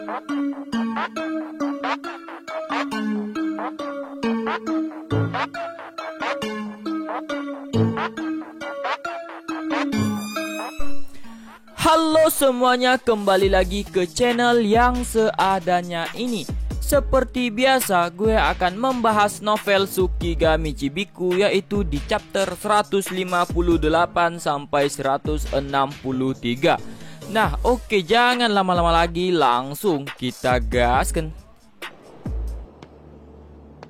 Halo semuanya, kembali lagi ke channel yang seadanya ini. Seperti biasa, gue akan membahas novel Tsukigami Chibiku, yaitu di chapter 158 sampai 163. Nah, oke, jangan lama-lama lagi, langsung kita gaskan.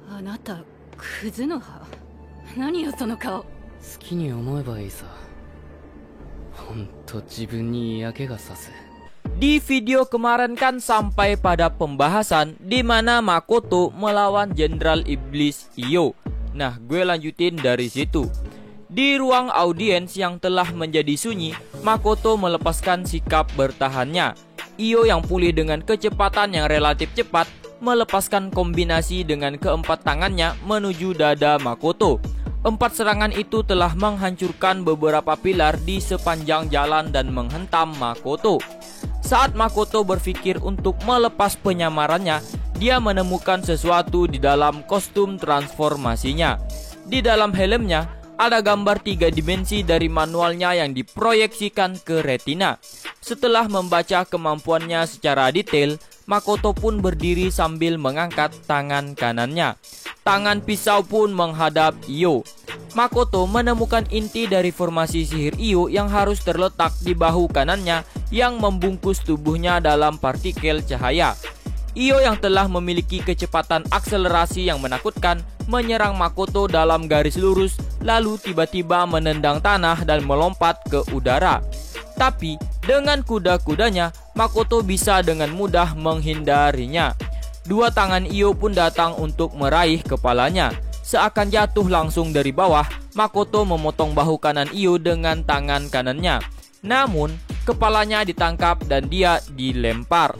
Anata, Kuzunoha. Nani yo sono kao? Suki ni omoeba ii sa. Di video kemarin kan sampai pada pembahasan di mana Makoto melawan Jenderal Iblis Iyo. Nah, gue lanjutin dari situ. Di ruang audiens yang telah menjadi sunyi, Makoto melepaskan sikap bertahannya. Iyo yang pulih dengan kecepatan yang relatif cepat melepaskan kombinasi dengan keempat tangannya menuju dada Makoto. 4 serangan itu telah menghancurkan beberapa pilar di sepanjang jalan dan menghentam Makoto. Saat Makoto berpikir untuk melepas penyamarannya, dia menemukan sesuatu di dalam kostum transformasinya. Di dalam helmnya, ada gambar 3 dimensi dari manualnya yang diproyeksikan ke retina. Setelah membaca kemampuannya secara detail, Makoto pun berdiri sambil mengangkat tangan kanannya. Tangan pisau pun menghadap Iyo. Makoto menemukan inti dari formasi sihir Iyo yang harus terletak di bahu kanannya yang membungkus tubuhnya dalam partikel cahaya. Iyo yang telah memiliki kecepatan akselerasi yang menakutkan menyerang Makoto dalam garis lurus, lalu tiba-tiba menendang tanah dan melompat ke udara. Tapi dengan kuda-kudanya, Makoto bisa dengan mudah menghindarinya. 2 tangan Iyo pun datang untuk meraih kepalanya. Seakan jatuh langsung dari bawah, Makoto memotong bahu kanan Iyo dengan tangan kanannya. Namun, kepalanya ditangkap dan dia dilempar.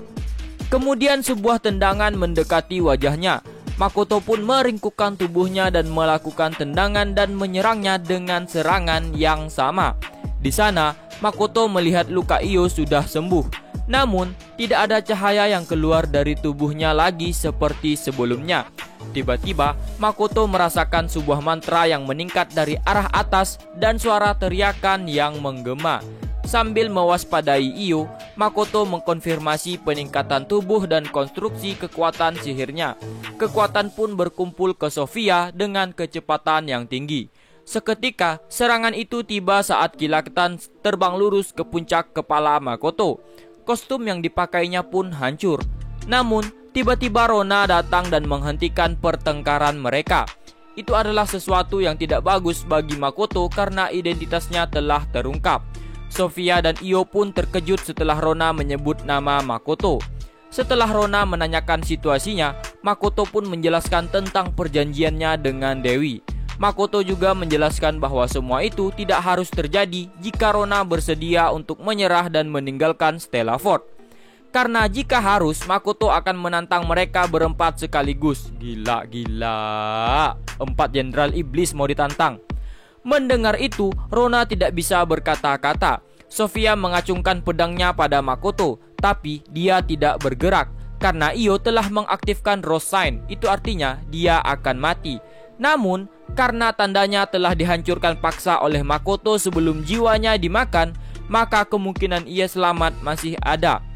Kemudian sebuah tendangan mendekati wajahnya. Makoto pun meringkukkan tubuhnya dan melakukan tendangan dan menyerangnya dengan serangan yang sama. Di sana, Makoto melihat luka Iyo sudah sembuh. Namun, tidak ada cahaya yang keluar dari tubuhnya lagi seperti sebelumnya. Tiba-tiba, Makoto merasakan sebuah mantra yang meningkat dari arah atas dan suara teriakan yang menggema. Sambil mewaspadai Iyo, Makoto mengkonfirmasi peningkatan tubuh dan konstruksi kekuatan sihirnya. Kekuatan pun berkumpul ke Sofia dengan kecepatan yang tinggi. Seketika, serangan itu tiba saat kilatan terbang lurus ke puncak kepala Makoto. Kostum yang dipakainya pun hancur. Namun, tiba-tiba Rona datang dan menghentikan pertengkaran mereka. Itu adalah sesuatu yang tidak bagus bagi Makoto karena identitasnya telah terungkap. Sofia dan Iyo pun terkejut setelah Rona menyebut nama Makoto. Setelah Rona menanyakan situasinya, Makoto pun menjelaskan tentang perjanjiannya dengan Dewi. Makoto juga menjelaskan bahwa semua itu tidak harus terjadi jika Rona bersedia untuk menyerah dan meninggalkan Stella Fort. Karena jika harus, Makoto akan menantang mereka berempat sekaligus. Gila. 4 jenderal iblis mau ditantang. Mendengar itu, Rona tidak bisa berkata-kata. Sofia mengacungkan pedangnya pada Makoto, tapi dia tidak bergerak. Karena Iyo telah mengaktifkan Rose Sign, itu artinya dia akan mati. Namun, karena tandanya telah dihancurkan paksa oleh Makoto sebelum jiwanya dimakan, maka kemungkinan ia selamat masih ada.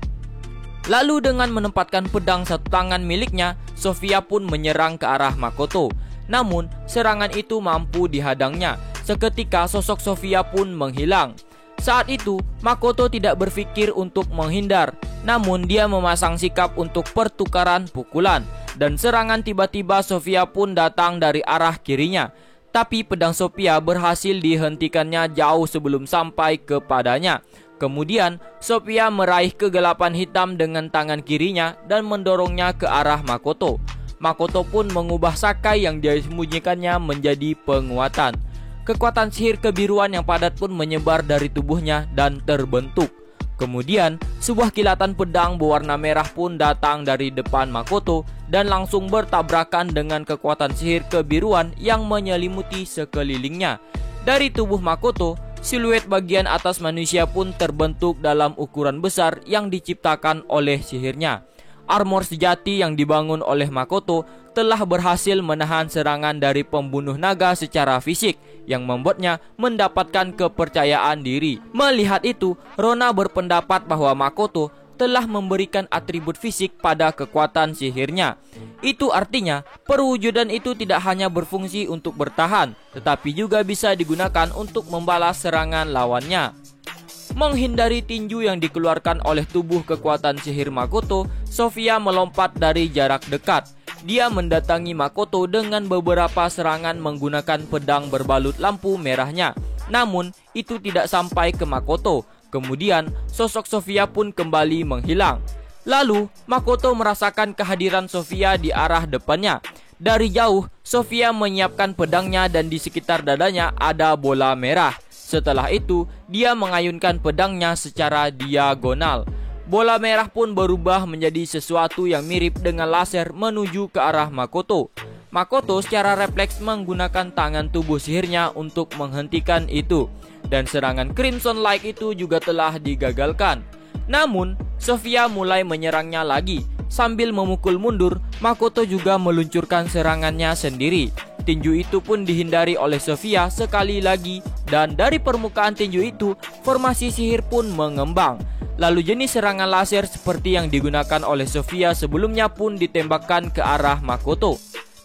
Lalu dengan menempatkan pedang satu tangan miliknya, Sofia pun menyerang ke arah Makoto. Namun, serangan itu mampu dihadangnya. Seketika sosok Sofia pun menghilang. Saat itu, Makoto tidak berpikir untuk menghindar. Namun, dia memasang sikap untuk pertukaran pukulan. Dan serangan tiba-tiba Sofia pun datang dari arah kirinya. Tapi pedang Sofia berhasil dihentikannya jauh sebelum sampai kepadanya. Kemudian Sofia meraih kegelapan hitam dengan tangan kirinya dan mendorongnya ke arah Makoto. Makoto pun mengubah Sakai yang dia sembunyikannya menjadi penguatan. Kekuatan sihir kebiruan yang padat pun menyebar dari tubuhnya dan terbentuk. Kemudian, sebuah kilatan pedang berwarna merah pun datang dari depan Makoto dan langsung bertabrakan dengan kekuatan sihir kebiruan yang menyelimuti sekelilingnya. Dari tubuh Makoto, siluet bagian atas manusia pun terbentuk dalam ukuran besar yang diciptakan oleh sihirnya. armor sejati yang dibangun oleh Makoto telah berhasil menahan serangan dari pembunuh naga secara fisik yang membuatnya mendapatkan kepercayaan diri. Melihat itu, Rona berpendapat bahwa Makoto telah memberikan atribut fisik pada kekuatan sihirnya. Itu artinya, perwujudan itu tidak hanya berfungsi untuk bertahan, tetapi juga bisa digunakan untuk membalas serangan lawannya. Menghindari tinju yang dikeluarkan oleh tubuh kekuatan sihir Makoto, Sofia melompat dari jarak dekat. Dia mendatangi Makoto dengan beberapa serangan menggunakan pedang berbalut lampu merahnya. Namun, itu tidak sampai ke Makoto. Kemudian, sosok Sofia pun kembali menghilang. Lalu, Makoto merasakan kehadiran Sofia di arah depannya. Dari jauh, Sofia menyiapkan pedangnya dan di sekitar dadanya ada bola merah. Setelah itu, dia mengayunkan pedangnya secara diagonal. Bola merah pun berubah menjadi sesuatu yang mirip dengan laser menuju ke arah Makoto. Makoto secara refleks menggunakan tangan tubuh sihirnya untuk menghentikan itu. Dan serangan Crimson Light itu juga telah digagalkan. Namun, Sofia mulai menyerangnya lagi. Sambil memukul mundur, Makoto juga meluncurkan serangannya sendiri. Tinju itu pun dihindari oleh Sofia sekali lagi. Dan dari permukaan tinju itu, formasi sihir pun mengembang. Lalu jenis serangan laser seperti yang digunakan oleh Sofia sebelumnya pun ditembakkan ke arah Makoto.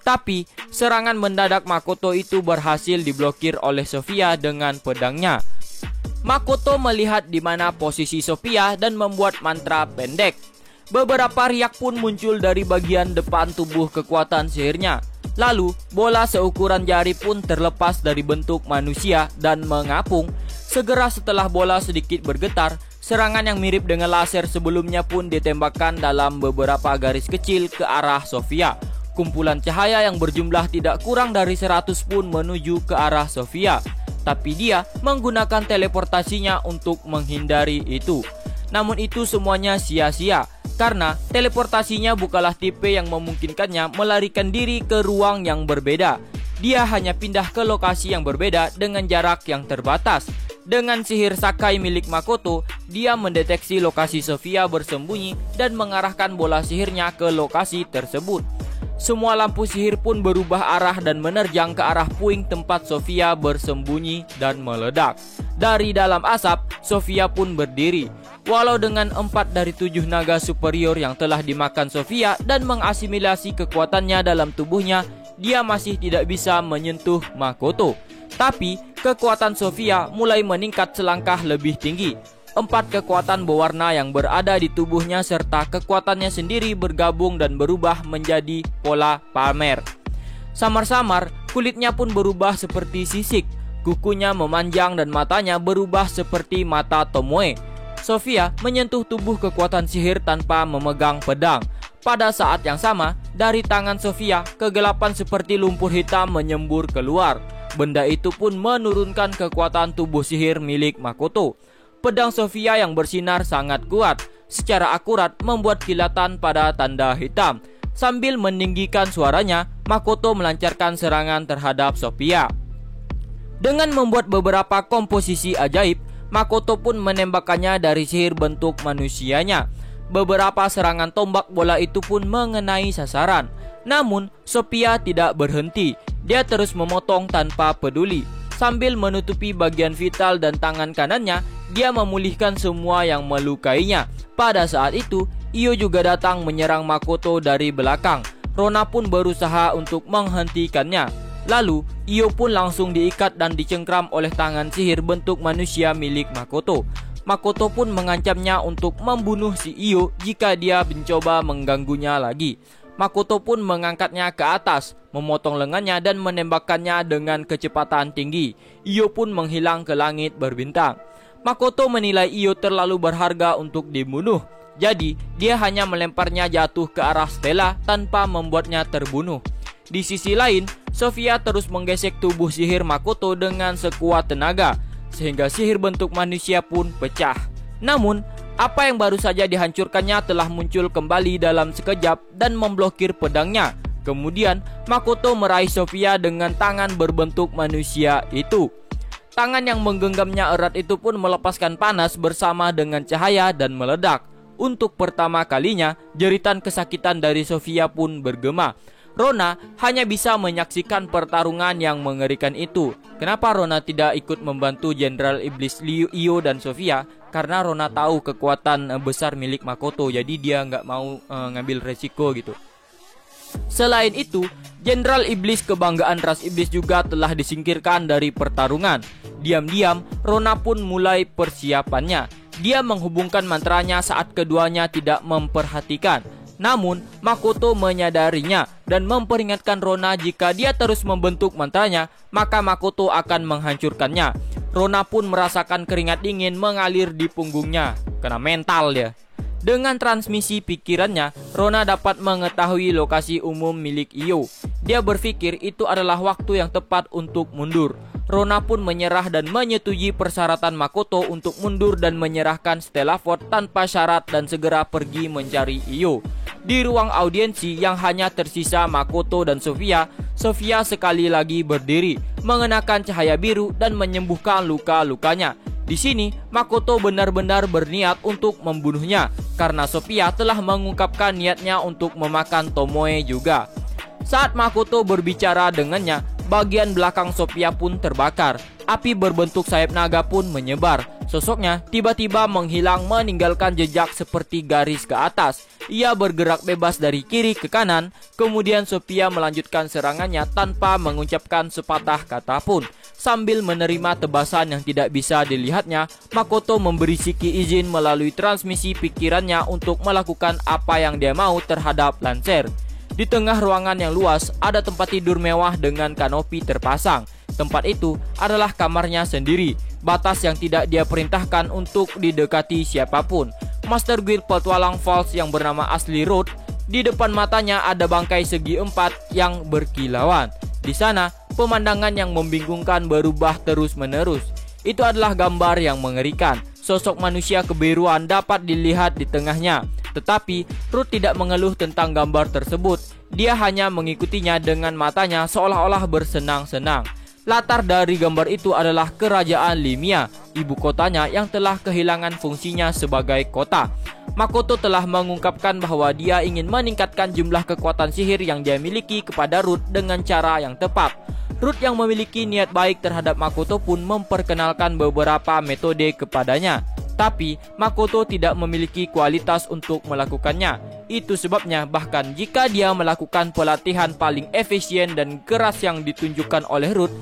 Tapi, serangan mendadak Makoto itu berhasil diblokir oleh Sofia dengan pedangnya. Makoto melihat di mana posisi Sofia dan membuat mantra pendek. Beberapa riak pun muncul dari bagian depan tubuh kekuatan sihirnya. Lalu, bola seukuran jari pun terlepas dari bentuk manusia dan mengapung. Segera setelah bola sedikit bergetar, serangan yang mirip dengan laser sebelumnya pun ditembakkan dalam beberapa garis kecil ke arah Sofia. Kumpulan cahaya yang berjumlah tidak kurang dari 100 pun menuju ke arah Sofia. Tapi dia menggunakan teleportasinya untuk menghindari itu. Namun itu semuanya sia-sia, karena teleportasinya bukanlah tipe yang memungkinkannya melarikan diri ke ruang yang berbeda. Dia hanya pindah ke lokasi yang berbeda dengan jarak yang terbatas. Dengan sihir Sakai milik Makoto, dia mendeteksi lokasi Sofia bersembunyi dan mengarahkan bola sihirnya ke lokasi tersebut. Semua lampu sihir pun berubah arah dan menerjang ke arah puing tempat Sofia bersembunyi dan meledak. Dari dalam asap, Sofia pun berdiri. Walau dengan 4 dari 7 naga superior yang telah dimakan Sofia dan mengasimilasi kekuatannya dalam tubuhnya, dia masih tidak bisa menyentuh Makoto. Tapi, kekuatan Sofia mulai meningkat selangkah lebih tinggi. 4 kekuatan berwarna yang berada di tubuhnya serta kekuatannya sendiri bergabung dan berubah menjadi pola Palmer. Samar-samar, kulitnya pun berubah seperti sisik, kukunya memanjang dan matanya berubah seperti mata Tomoe. Sofia menyentuh tubuh kekuatan sihir tanpa memegang pedang. Pada saat yang sama, dari tangan Sofia, kegelapan seperti lumpur hitam menyembur keluar. Benda itu pun menurunkan kekuatan tubuh sihir milik Makoto. Pedang Sofia yang bersinar sangat kuat, secara akurat membuat kilatan pada tanda hitam. Sambil meninggikan suaranya, Makoto melancarkan serangan terhadap Sofia. Dengan membuat beberapa komposisi ajaib, Makoto pun menembakkannya dari sihir bentuk manusianya. Beberapa serangan tombak bola itu pun mengenai sasaran. Namun, Sofia tidak berhenti. Dia terus memotong tanpa peduli. Sambil menutupi bagian vital dan tangan kanannya, dia memulihkan semua yang melukainya. Pada saat itu, Iyo juga datang menyerang Makoto dari belakang. Rona pun berusaha untuk menghentikannya. Lalu, Iyo pun langsung diikat dan dicengkram oleh tangan sihir bentuk manusia milik Makoto. Makoto pun mengancamnya untuk membunuh si Iyo jika dia mencoba mengganggunya lagi. Makoto pun mengangkatnya ke atas, memotong lengannya dan menembakkannya dengan kecepatan tinggi. Iyo pun menghilang ke langit berbintang. Makoto menilai Iyo terlalu berharga untuk dibunuh. Jadi, dia hanya melemparnya jatuh ke arah Stella tanpa membuatnya terbunuh. Di sisi lain, Sofia terus menggesek tubuh sihir Makoto dengan sekuat tenaga, sehingga sihir bentuk manusia pun pecah. Namun, apa yang baru saja dihancurkannya telah muncul kembali dalam sekejap dan memblokir pedangnya. Kemudian, Makoto meraih Sofia dengan tangan berbentuk manusia itu. Tangan yang menggenggamnya erat itu pun melepaskan panas bersama dengan cahaya dan meledak. Untuk pertama kalinya, jeritan kesakitan dari Sofia pun bergema. Rona hanya bisa menyaksikan pertarungan yang mengerikan itu. Kenapa Rona tidak ikut membantu Jenderal Iblis Io dan Sofia? Karena Rona tahu kekuatan besar milik Makoto, jadi dia nggak mau ngambil resiko gitu. Selain itu, Jenderal Iblis kebanggaan ras iblis juga telah disingkirkan dari pertarungan. Diam-diam, Rona pun mulai persiapannya. Dia menghubungkan mantranya saat keduanya tidak memperhatikan. Namun, Makoto menyadarinya dan memperingatkan Rona jika dia terus membentuk mantranya, maka Makoto akan menghancurkannya. Rona pun merasakan keringat dingin mengalir di punggungnya, kena mental dia. Dengan transmisi pikirannya, Rona dapat mengetahui lokasi umum milik Io. Dia berpikir itu adalah waktu yang tepat untuk mundur. Rona pun menyerah dan menyetujui persyaratan Makoto untuk mundur dan menyerahkan Stella Fort tanpa syarat dan segera pergi mencari Io. Di ruang audiensi yang hanya tersisa Makoto dan Sofia, Sofia sekali lagi berdiri, mengenakan cahaya biru dan menyembuhkan luka-lukanya. Di sini, Makoto benar-benar berniat untuk membunuhnya, karena Sofia telah mengungkapkan niatnya untuk memakan Tomoe juga. Saat Makoto berbicara dengannya, bagian belakang Sofia pun terbakar. Api berbentuk sayap naga pun menyebar. Sosoknya tiba-tiba menghilang meninggalkan jejak seperti garis ke atas. Ia bergerak bebas dari kiri ke kanan. Kemudian Sofia melanjutkan serangannya tanpa mengucapkan sepatah kata pun. Sambil menerima tebasan yang tidak bisa dilihatnya, Makoto memberi Shiki izin melalui transmisi pikirannya untuk melakukan apa yang dia mau terhadap Lancer. Di tengah ruangan yang luas, ada tempat tidur mewah dengan kanopi terpasang. Tempat itu adalah kamarnya sendiri, batas yang tidak dia perintahkan untuk didekati siapapun. Master Guild petualang False yang bernama asli Ruth, di depan matanya ada bangkai segi 4 yang berkilauan. Di sana, pemandangan yang membingungkan berubah terus-menerus. Itu adalah gambar yang mengerikan. Sosok manusia kebiruan dapat dilihat di tengahnya. Tetapi, Ruth tidak mengeluh tentang gambar tersebut. Dia hanya mengikutinya dengan matanya seolah-olah bersenang-senang. Latar dari gambar itu adalah kerajaan Limia, ibu kotanya yang telah kehilangan fungsinya sebagai kota. Makoto telah mengungkapkan bahwa dia ingin meningkatkan jumlah kekuatan sihir yang dia miliki kepada Ruth dengan cara yang tepat. Ruth yang memiliki niat baik terhadap Makoto pun memperkenalkan beberapa metode kepadanya. Tapi, Makoto tidak memiliki kualitas untuk melakukannya. Itu sebabnya bahkan jika dia melakukan pelatihan paling efisien dan keras yang ditunjukkan oleh Ruth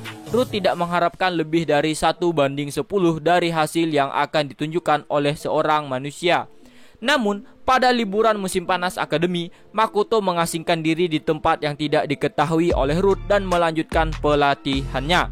tidak mengharapkan lebih dari 1:10 dari hasil yang akan ditunjukkan oleh seorang manusia. Namun, pada liburan musim panas akademi, Makoto mengasingkan diri di tempat yang tidak diketahui oleh Ruth dan melanjutkan pelatihannya.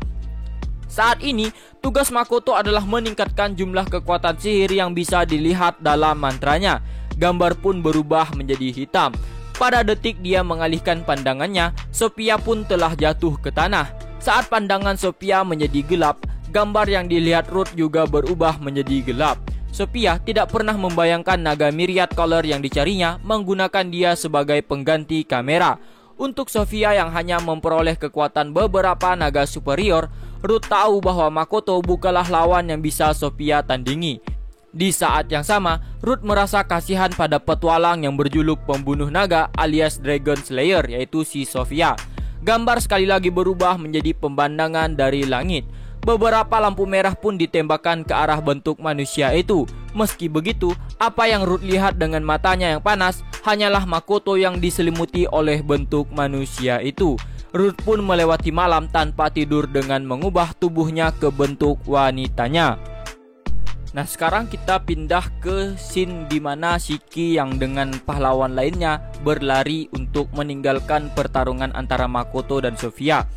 Saat ini, tugas Makoto adalah meningkatkan jumlah kekuatan sihir yang bisa dilihat dalam mantranya. Gambar pun berubah menjadi hitam. Pada detik dia mengalihkan pandangannya, Sofia pun telah jatuh ke tanah. Saat pandangan Sofia menjadi gelap, gambar yang dilihat Ruth juga berubah menjadi gelap. Sofia tidak pernah membayangkan naga Myriad Color yang dicarinya menggunakan dia sebagai pengganti kamera. Untuk Sofia yang hanya memperoleh kekuatan beberapa naga superior, Ruth tahu bahwa Makoto bukanlah lawan yang bisa Sofia tandingi. Di saat yang sama, Ruth merasa kasihan pada petualang yang berjuluk pembunuh naga alias Dragon Slayer, yaitu si Sofia. Gambar sekali lagi berubah menjadi pemandangan dari langit. Beberapa lampu merah pun ditembakkan ke arah bentuk manusia itu. Meski begitu, apa yang Ruth lihat dengan matanya yang panas hanyalah Makoto yang diselimuti oleh bentuk manusia itu. Ruth pun melewati malam tanpa tidur dengan mengubah tubuhnya ke bentuk wanitanya. Nah, sekarang kita pindah ke scene di mana Shiki yang dengan pahlawan lainnya berlari untuk meninggalkan pertarungan antara Makoto dan Sofia.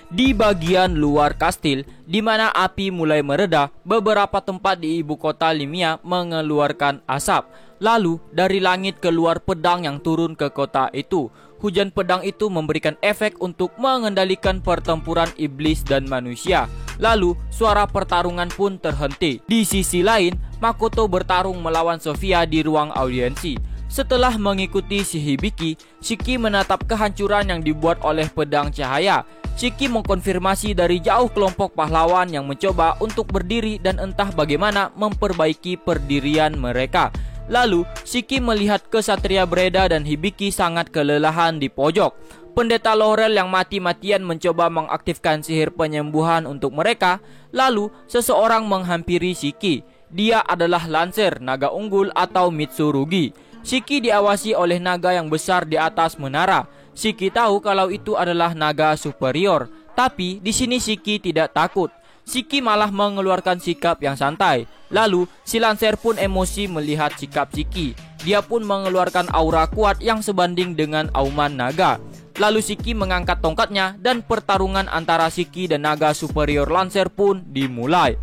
Di bagian luar kastil, di mana api mulai mereda, beberapa tempat di ibu kota Limia mengeluarkan asap. Lalu, dari langit keluar pedang yang turun ke kota itu. Hujan pedang itu memberikan efek untuk mengendalikan pertempuran iblis dan manusia. Lalu, suara pertarungan pun terhenti. Di sisi lain, Makoto bertarung melawan Sofia di ruang audiensi. Setelah mengikuti si Hibiki, Shiki menatap kehancuran yang dibuat oleh pedang cahaya. Shiki mengkonfirmasi dari jauh kelompok pahlawan yang mencoba untuk berdiri dan entah bagaimana memperbaiki perdirian mereka. Lalu, Shiki melihat kesatria Breda dan Hibiki sangat kelelahan di pojok. Pendeta Laurel yang mati-matian mencoba mengaktifkan sihir penyembuhan untuk mereka. Lalu, seseorang menghampiri Shiki. Dia adalah Lancer, naga unggul atau Mitsurugi. Shiki diawasi oleh naga yang besar di atas menara. Shiki tahu kalau itu adalah naga superior. Tapi di sini Shiki tidak takut. Shiki malah mengeluarkan sikap yang santai. Lalu si Lancer pun emosi melihat sikap Shiki. Dia pun mengeluarkan aura kuat yang sebanding dengan auman naga. Lalu Shiki mengangkat tongkatnya dan pertarungan antara Shiki dan naga superior Lancer pun dimulai.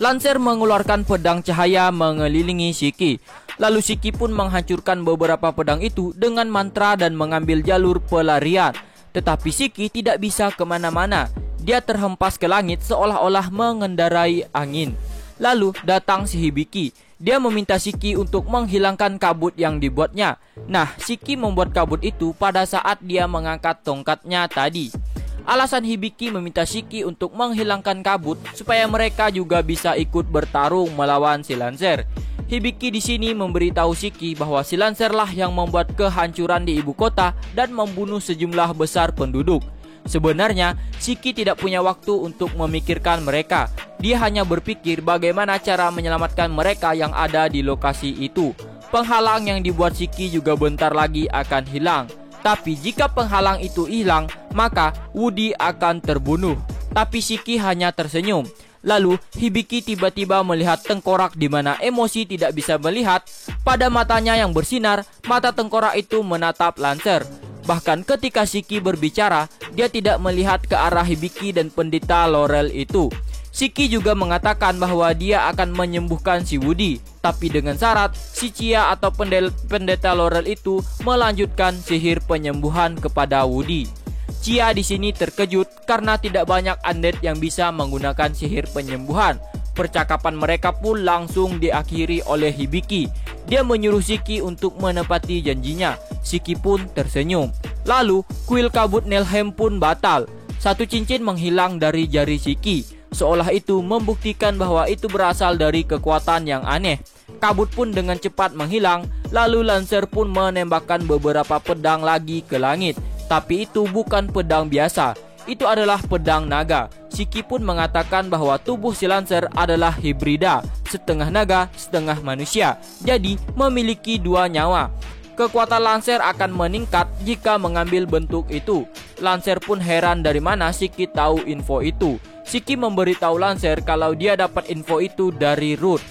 Lancer mengeluarkan pedang cahaya mengelilingi Shiki. Lalu Shiki pun menghancurkan beberapa pedang itu dengan mantra dan mengambil jalur pelarian. Tetapi Shiki tidak bisa kemana-mana. Dia terhempas ke langit seolah-olah mengendarai angin. Lalu datang si Hibiki. Dia meminta Shiki untuk menghilangkan kabut yang dibuatnya. Nah, Shiki membuat kabut itu pada saat dia mengangkat tongkatnya tadi. Alasan Hibiki meminta Shiki untuk menghilangkan kabut supaya mereka juga bisa ikut bertarung melawan si Lancer. Hibiki di sini memberitahu Shiki bahwa si Lancer lah yang membuat kehancuran di ibu kota dan membunuh sejumlah besar penduduk. Sebenarnya, Shiki tidak punya waktu untuk memikirkan mereka. Dia hanya berpikir bagaimana cara menyelamatkan mereka yang ada di lokasi itu. Penghalang yang dibuat Shiki juga bentar lagi akan hilang. Tapi jika penghalang itu hilang, maka Woody akan terbunuh. Tapi Shiki hanya tersenyum. Lalu Hibiki tiba-tiba melihat tengkorak di mana emosi tidak bisa melihat. Pada matanya yang bersinar, mata tengkorak itu menatap Lancer. Bahkan ketika Shiki berbicara, dia tidak melihat ke arah Hibiki dan pendeta Laurel itu. Shiki juga mengatakan bahwa dia akan menyembuhkan si Woody, tapi dengan syarat si Chia atau pendeta Laurel itu melanjutkan sihir penyembuhan kepada Woody. Chia di sini terkejut karena tidak banyak undead yang bisa menggunakan sihir penyembuhan. Percakapan mereka pun langsung diakhiri oleh Hibiki. Dia menyuruh Shiki untuk menepati janjinya. Shiki pun tersenyum. Lalu kuil kabut Nelheim pun batal. Satu cincin menghilang dari jari Shiki. Seolah itu membuktikan bahwa itu berasal dari kekuatan yang aneh. Kabut pun dengan cepat menghilang. Lalu Lancer pun menembakkan beberapa pedang lagi ke langit. Tapi itu bukan pedang biasa. Itu adalah pedang naga. Shiki pun mengatakan bahwa tubuh si Lancer adalah hibrida, setengah naga, setengah manusia. Jadi memiliki dua nyawa. Kekuatan Lancer akan meningkat jika mengambil bentuk itu. Lancer pun heran dari mana Shiki tahu info itu. Shiki memberitahu Lancer kalau dia dapat info itu dari Ruth.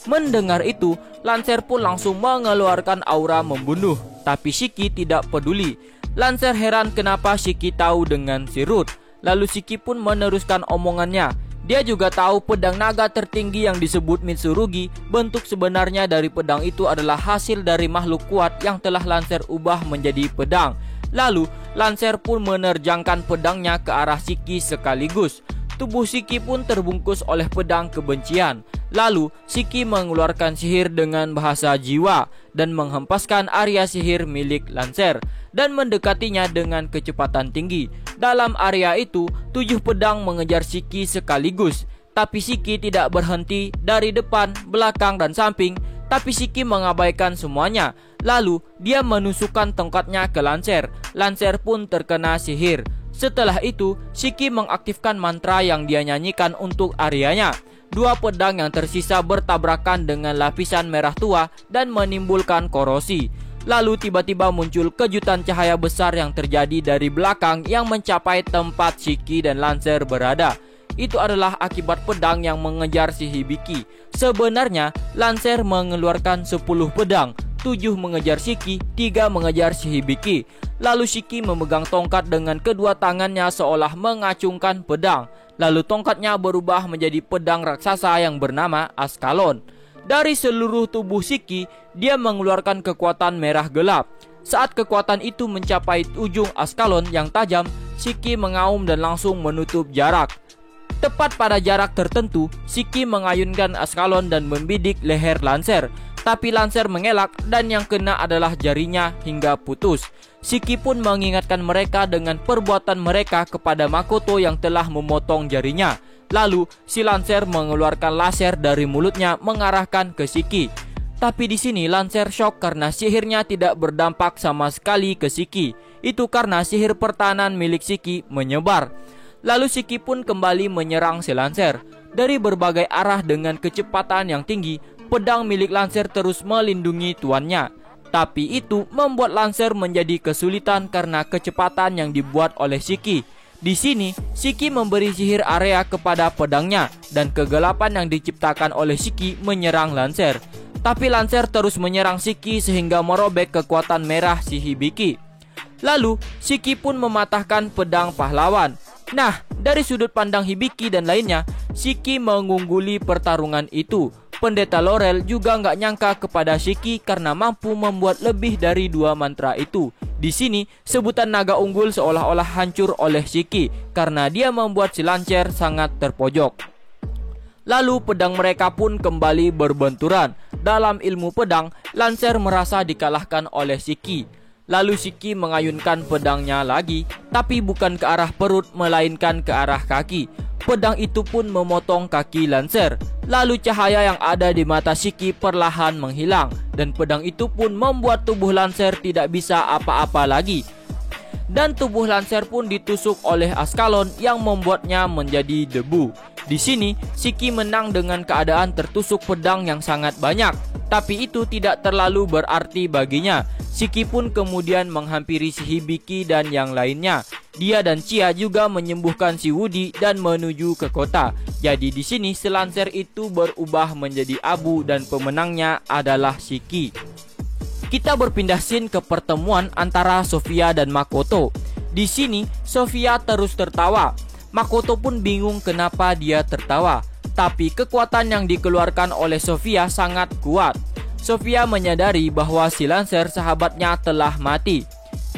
Mendengar itu, Lancer pun langsung mengeluarkan aura membunuh. Tapi Shiki tidak peduli. Lancer heran kenapa Shiki tahu dengan si Ruth. Lalu Shiki pun meneruskan omongannya. Dia juga tahu pedang naga tertinggi yang disebut Mitsurugi. Bentuk sebenarnya dari pedang itu adalah hasil dari makhluk kuat yang telah Lancer ubah menjadi pedang. Lalu Lancer pun menerjangkan pedangnya ke arah Shiki sekaligus. Tubuh Shiki pun terbungkus oleh pedang kebencian. Lalu Shiki mengeluarkan sihir dengan bahasa jiwa dan menghempaskan area sihir milik Lancer dan mendekatinya dengan kecepatan tinggi. Dalam area itu, 7 pedang mengejar Shiki sekaligus. Tapi Shiki tidak berhenti dari depan, belakang, dan samping. Tapi Shiki mengabaikan semuanya. Lalu dia menusukkan tongkatnya ke Lancer. Lancer pun terkena sihir. Setelah itu, Shiki mengaktifkan mantra yang dia nyanyikan untuk areanya. 2 pedang yang tersisa bertabrakan dengan lapisan merah tua dan menimbulkan korosi. Lalu tiba-tiba muncul kejutan cahaya besar yang terjadi dari belakang yang mencapai tempat Shiki dan Lancer berada. Itu adalah akibat pedang yang mengejar si Hibiki. Sebenarnya Lancer mengeluarkan 10 pedang, 7 mengejar Shiki, 3 mengejar si Hibiki. Lalu Shiki memegang tongkat dengan kedua tangannya seolah mengacungkan pedang. Lalu tongkatnya berubah menjadi pedang raksasa yang bernama Askalon. Dari seluruh tubuh Shiki, dia mengeluarkan kekuatan merah gelap. Saat kekuatan itu mencapai ujung Askalon yang tajam, Shiki mengaum dan langsung menutup jarak. Tepat pada jarak tertentu, Shiki mengayunkan Askalon dan membidik leher Lancer. Tapi Lancer mengelak dan yang kena adalah jarinya hingga putus. Shiki pun mengingatkan mereka dengan perbuatan mereka kepada Makoto yang telah memotong jarinya. Lalu si Lancer mengeluarkan laser dari mulutnya mengarahkan ke Shiki. Tapi di sini Lancer shock karena sihirnya tidak berdampak sama sekali ke Shiki. Itu karena sihir pertahanan milik Shiki menyebar. Lalu Shiki pun kembali menyerang si Lancer. Dari berbagai arah dengan kecepatan yang tinggi, pedang milik Lancer terus melindungi tuannya. Tapi itu membuat Lancer menjadi kesulitan karena kecepatan yang dibuat oleh Shiki. Di sini, Shiki memberi sihir area kepada pedangnya dan kegelapan yang diciptakan oleh Shiki menyerang Lancer. Tapi Lancer terus menyerang Shiki sehingga merobek kekuatan merah si Hibiki. Lalu, Shiki pun mematahkan pedang pahlawan. Nah, dari sudut pandang Hibiki dan lainnya, Shiki mengungguli pertarungan itu. Pendeta Laurel juga nggak nyangka kepada Shiki karena mampu membuat lebih dari 2 mantra itu. Di sini, sebutan naga unggul seolah-olah hancur oleh Shiki karena dia membuat si Lancer sangat terpojok. Lalu pedang mereka pun kembali berbenturan. Dalam ilmu pedang, Lancer merasa dikalahkan oleh Shiki. Lalu Shiki mengayunkan pedangnya lagi, tapi bukan ke arah perut melainkan ke arah kaki. Pedang itu pun memotong kaki Lancer. Lalu cahaya yang ada di mata Shiki perlahan menghilang, dan pedang itu pun membuat tubuh Lancer tidak bisa apa-apa lagi. Dan tubuh Lancer pun ditusuk oleh Ascalon yang membuatnya menjadi debu. Di sini, Shiki menang dengan keadaan tertusuk pedang yang sangat banyak. Tapi itu tidak terlalu berarti baginya. Shiki pun kemudian menghampiri si Hibiki dan yang lainnya. Dia dan Chia juga menyembuhkan si Woody dan menuju ke kota. Jadi di sini si Lancer itu berubah menjadi abu dan pemenangnya adalah Shiki. Kita berpindah scene ke pertemuan antara Sofia dan Makoto. Di sini, Sofia terus tertawa. Makoto pun bingung kenapa dia tertawa. Tapi kekuatan yang dikeluarkan oleh Sofia sangat kuat. Sofia menyadari bahwa si Lancer sahabatnya telah mati.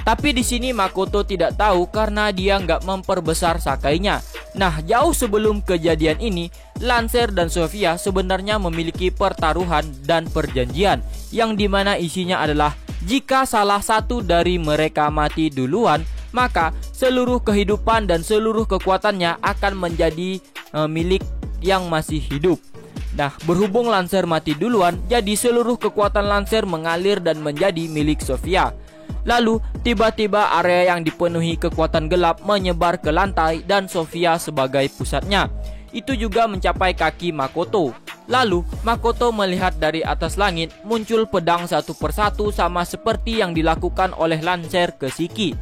Tapi di sini Makoto tidak tahu karena dia nggak memperbesar sakainya. Nah, jauh sebelum kejadian ini, Lancer dan Sofia sebenarnya memiliki pertaruhan dan perjanjian yang dimana isinya adalah jika salah satu dari mereka mati duluan, maka seluruh kehidupan dan seluruh kekuatannya akan menjadi milik yang masih hidup. Nah, berhubung Lancer mati duluan, jadi seluruh kekuatan Lancer mengalir dan menjadi milik Sofia. Lalu, tiba-tiba area yang dipenuhi kekuatan gelap menyebar ke lantai dan Sofia sebagai pusatnya. Itu juga mencapai kaki Makoto. Lalu, Makoto melihat dari atas langit muncul pedang satu persatu sama seperti yang dilakukan oleh Lancer ke Shiki.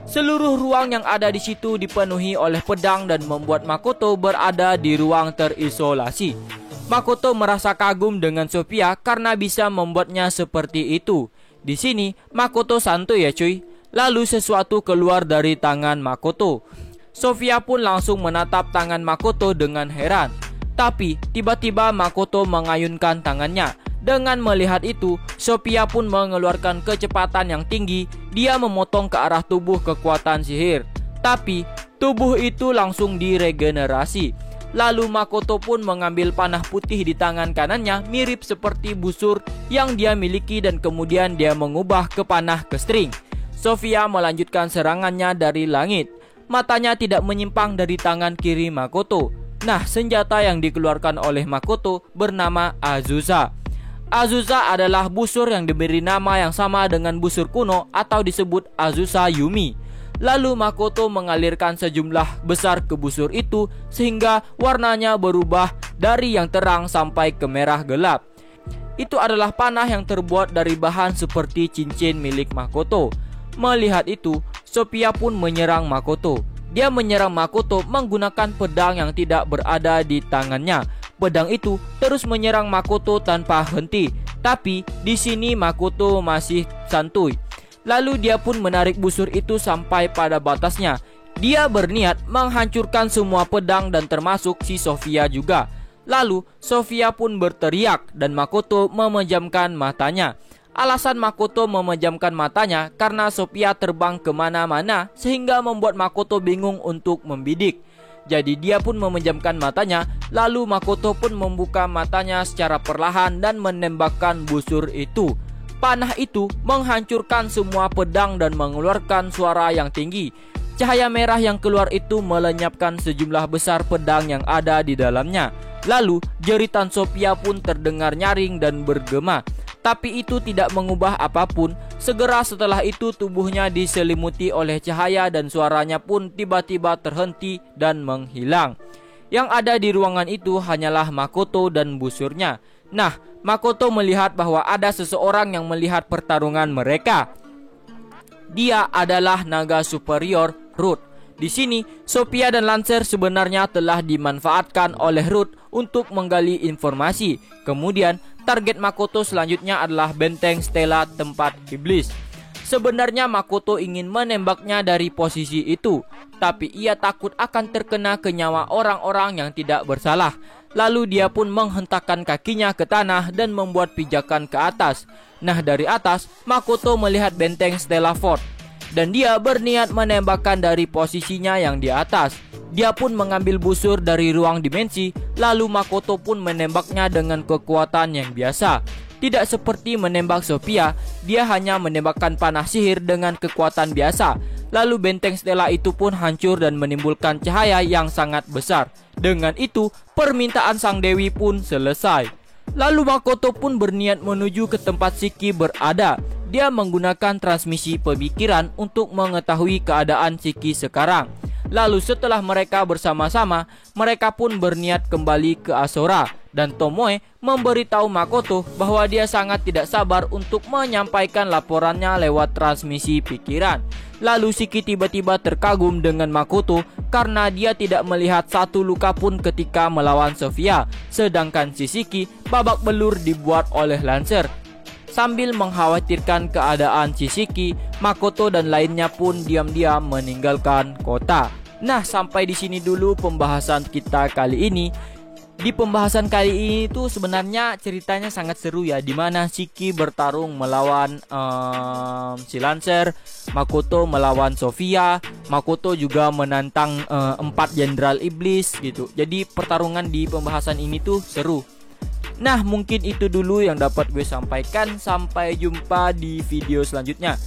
Seluruh ruang yang ada di situ dipenuhi oleh pedang dan membuat Makoto berada di ruang terisolasi. Makoto merasa kagum dengan Sofia karena bisa membuatnya seperti itu. Di sini, Makoto santuy ya cuy. Lalu sesuatu keluar dari tangan Makoto. Sofia pun langsung menatap tangan Makoto dengan heran. Tapi, tiba-tiba Makoto mengayunkan tangannya. Dengan melihat itu, Sofia pun mengeluarkan kecepatan yang tinggi. Dia memotong ke arah tubuh kekuatan sihir. Tapi, tubuh itu langsung diregenerasi. Lalu Makoto pun mengambil panah putih di tangan kanannya mirip seperti busur yang dia miliki dan kemudian dia mengubah ke panah ke string. Sofia melanjutkan serangannya dari langit. Matanya tidak menyimpang dari tangan kiri Makoto. Nah, senjata yang dikeluarkan oleh Makoto bernama Azusa. Azusa adalah busur yang diberi nama yang sama dengan busur kuno atau disebut Azusa Yumi. Lalu Makoto mengalirkan sejumlah besar ke busur itu sehingga warnanya berubah dari yang terang sampai ke merah gelap. Itu adalah panah yang terbuat dari bahan seperti cincin milik Makoto. Melihat itu, Sofia pun menyerang Makoto. Dia menyerang Makoto menggunakan pedang yang tidak berada di tangannya. Pedang itu terus menyerang Makoto tanpa henti. Tapi di sini Makoto masih santuy. Lalu dia pun menarik busur itu sampai pada batasnya. Dia berniat menghancurkan semua pedang dan termasuk si Sofia juga. Lalu Sofia pun berteriak dan Makoto memejamkan matanya. Alasan Makoto memejamkan matanya karena Sofia terbang kemana-mana sehingga membuat Makoto bingung untuk membidik. Jadi dia pun memejamkan matanya. Lalu Makoto pun membuka matanya secara perlahan dan menembakkan busur itu. Panah itu menghancurkan semua pedang dan mengeluarkan suara yang tinggi. Cahaya merah yang keluar itu melenyapkan sejumlah besar pedang yang ada di dalamnya. Lalu jeritan Sofia pun terdengar nyaring dan bergema. Tapi itu tidak mengubah apapun. Segera setelah itu tubuhnya diselimuti oleh cahaya dan suaranya pun tiba-tiba terhenti dan menghilang. Yang ada di ruangan itu hanyalah Makoto dan busurnya. Nah, Makoto melihat bahwa ada seseorang yang melihat pertarungan mereka. Dia adalah naga superior Root. Di sini, Sophia dan Lancer sebenarnya telah dimanfaatkan oleh Root untuk menggali informasi. Kemudian, target Makoto selanjutnya adalah benteng Stella tempat iblis. Sebenarnya Makoto ingin menembaknya dari posisi itu, tapi ia takut akan terkena ke nyawa orang-orang yang tidak bersalah. Lalu dia pun menghentakkan kakinya ke tanah dan membuat pijakan ke atas. Nah, dari atas, Makoto melihat benteng Stella Fort, dan dia berniat menembakkan dari posisinya yang di atas. Dia pun mengambil busur dari ruang dimensi, lalu Makoto pun menembaknya dengan kekuatan yang biasa. Tidak seperti menembak Sophia, dia hanya menembakkan panah sihir dengan kekuatan biasa. Lalu benteng Stella itu pun hancur dan menimbulkan cahaya yang sangat besar. Dengan itu, permintaan sang dewi pun selesai. Lalu Makoto pun berniat menuju ke tempat Shiki berada. Dia menggunakan transmisi pemikiran untuk mengetahui keadaan Shiki sekarang. Lalu setelah mereka bersama-sama, mereka pun berniat kembali ke Asora. Dan Tomoe memberitahu Makoto bahwa dia sangat tidak sabar untuk menyampaikan laporannya lewat transmisi pikiran. Lalu Shiki tiba-tiba terkagum dengan Makoto karena dia tidak melihat satu luka pun ketika melawan Sophia. Sedangkan si Shiki babak belur dibuat oleh Lancer. Sambil mengkhawatirkan keadaan Shiki, Makoto dan lainnya pun diam-diam meninggalkan kota. Nah, sampai di sini dulu pembahasan kita kali ini. Di pembahasan kali ini tuh sebenarnya ceritanya sangat seru ya, dimana Shiki bertarung melawan si Lancer, Makoto melawan Sophia, Makoto juga menantang 4 jenderal iblis gitu. Jadi pertarungan di pembahasan ini tuh seru. Nah, mungkin itu dulu yang dapat gue sampaikan. Sampai jumpa di video selanjutnya.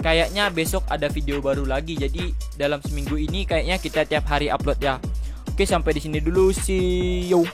Kayaknya besok ada video baru lagi. Jadi dalam seminggu ini kayaknya kita tiap hari upload ya. Oke, sampai di sini dulu. See you.